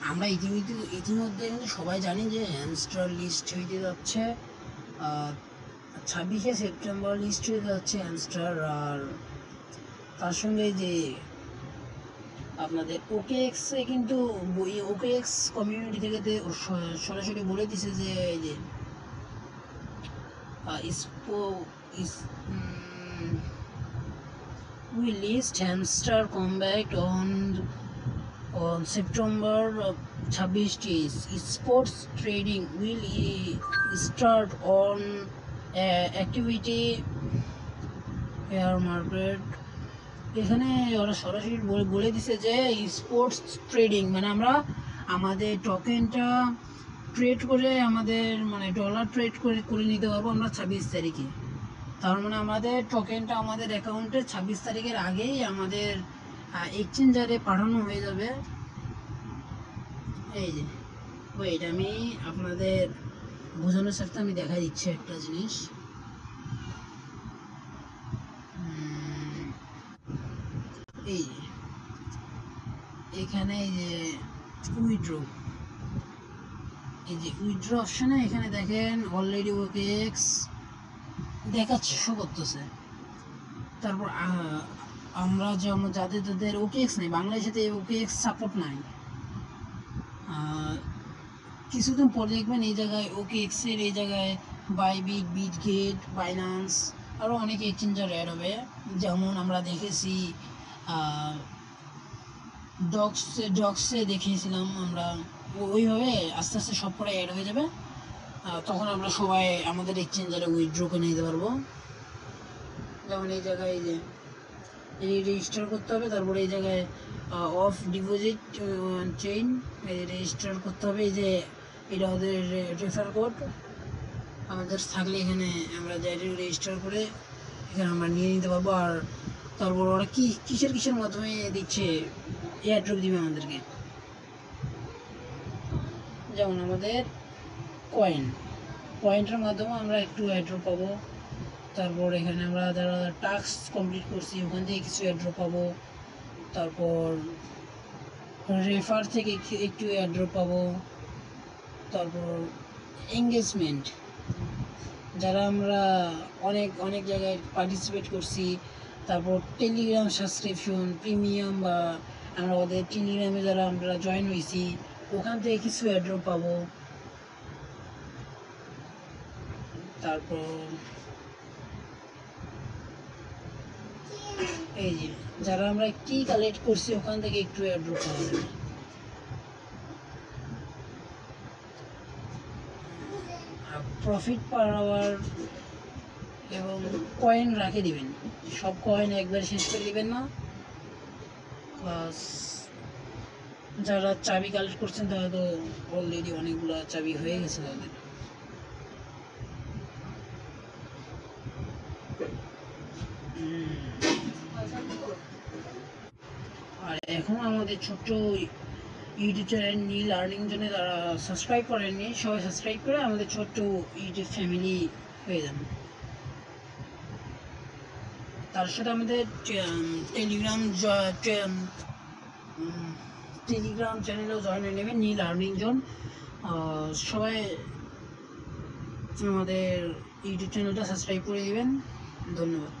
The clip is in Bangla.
আমরা ইতিমধ্যে কিন্তু সবাই জানি যে হ্যামস্টার লিস্ট হইতে যাচ্ছে 26শে সেপ্টেম্বর লিস্ট হয়ে যাচ্ছে হ্যামস্টার। আর তার সঙ্গে যে আপনাদের ওকেএক্সে কিন্তু ওকেএক্স কমিউনিটি থেকে সরাসরি বলে দিছে যে এই যে we list hamster combat on September 26. Sports trading will start on activity air market. এখানে ওরা সরাসরি বলে দিছে যে স্পোর্টস ট্রেডিং মানে আমরা আমাদের টোকেনটা ট্রেড করে আমাদের মানে ডলার ট্রেড করে নিতে পারবো আমরা 26 তারিখে। তার মানে আমাদের টোকেনটা আমাদের অ্যাকাউন্টে 26 তারিখের আগেই আমাদের এক্সচেঞ্জারে পাঠানো হয়ে যাবে। এই যে ওয়েট আমি আপনাদের বোঝানোর সাথে আমি দেখা দিচ্ছি একটা জিনিস। এই এখানে এই যে উইথড্র অপশনে এখানে দেখেন অলরেডি ওকেএক্স দেখাচ্ছে, শো করতেছে। তারপর আমরা যেমন যাদের ওকেএক্স নেই, বাংলাদেশে ওকেএক্স সাপোর্ট নাই, কিছুদিন পরে দেখবেন এই জায়গায় ওকেএক্সের এই জায়গায় বাইবিট, বিটগেট, বাইন্যান্স আরও অনেক এক্সচেঞ্জার অ্যাড হবে। যেমন আমরা দেখেছি ডক্সে দেখিয়েছিলাম আমরা, ওইভাবে আস্তে আস্তে সব পরে অ্যাড হয়ে যাবে। তখন আমরা সবাই আমাদের এক্সচেঞ্জারে উইথড্র করে নিতে পারবো। যেমন এই জায়গায় যে রেজিস্টার করতে হবে, তারপরে এই জায়গায় অফ ডিপোজিট চেইন রেজিস্টার করতে হবে। এই যে এটা ওদের রেফার কোড আমাদের থাকলে এখানে আমরা রেজিস্টার করে এখানে আমরা নিয়ে নিতে পারবো। আর তারপর ওরা কিসের মাধ্যমে দিচ্ছে, এয়ারড্রপ দিবে আমাদেরকে। যেমন আমাদের কয়েনটার মাধ্যমে আমরা একটু এয়ারড্রপ পাবো। তারপর এখানে আমরা যারা টাস্ক কমপ্লিট করছি ওখান থেকে কিছু এয়ারড্রপ পাবো। তারপর রেফার থেকে একটু এয়ারড্রপ পাবো। তারপর এঙ্গেজমেন্ট, যারা আমরা অনেক জায়গায় পার্টিসিপেট করছি। তারপর টেলিগ্রাম সাবস্ক্রিপশন প্রিমিয়াম, বা আমরা ওদের টেলিগ্রামে যারা আমরা জয়েন হয়েছি ওখান থেকে কিছু এয়ারড্রপ পাবো। তারপর এই যে যারা আমরা কি কালেক্ট করছি ওখান থেকে একটু এয়ারড্রপ পাওয়া যাবে। প্রফিট পার আওয়ার এবং কয়েন রাখে দিবেন, সব কয়েন একবার শেষ করে দিবেন না। প্লাস যারা চাবি কালেক্ট করছেন তারা তো অলরেডি অনেকগুলো চাবি হয়ে গেছে তাদের। আর এখন আমাদের ছোট্ট ইউটিউব চ্যানেল নীল আর্নিং জন্য যারা সাবস্ক্রাইব করেননি সবাই সাবস্ক্রাইব করে আমাদের ছোট্ট ইউটিউব ফ্যামিলি হয়ে যান। তার সাথে আমাদের টেলিগ্রাম চ্যানেলেও জয়েন হয়ে নেবেন, নীল আর্নিং জোন। সবাই আমাদের ইউটিউব চ্যানেলটা সাবস্ক্রাইব করে দেবেন। ধন্যবাদ।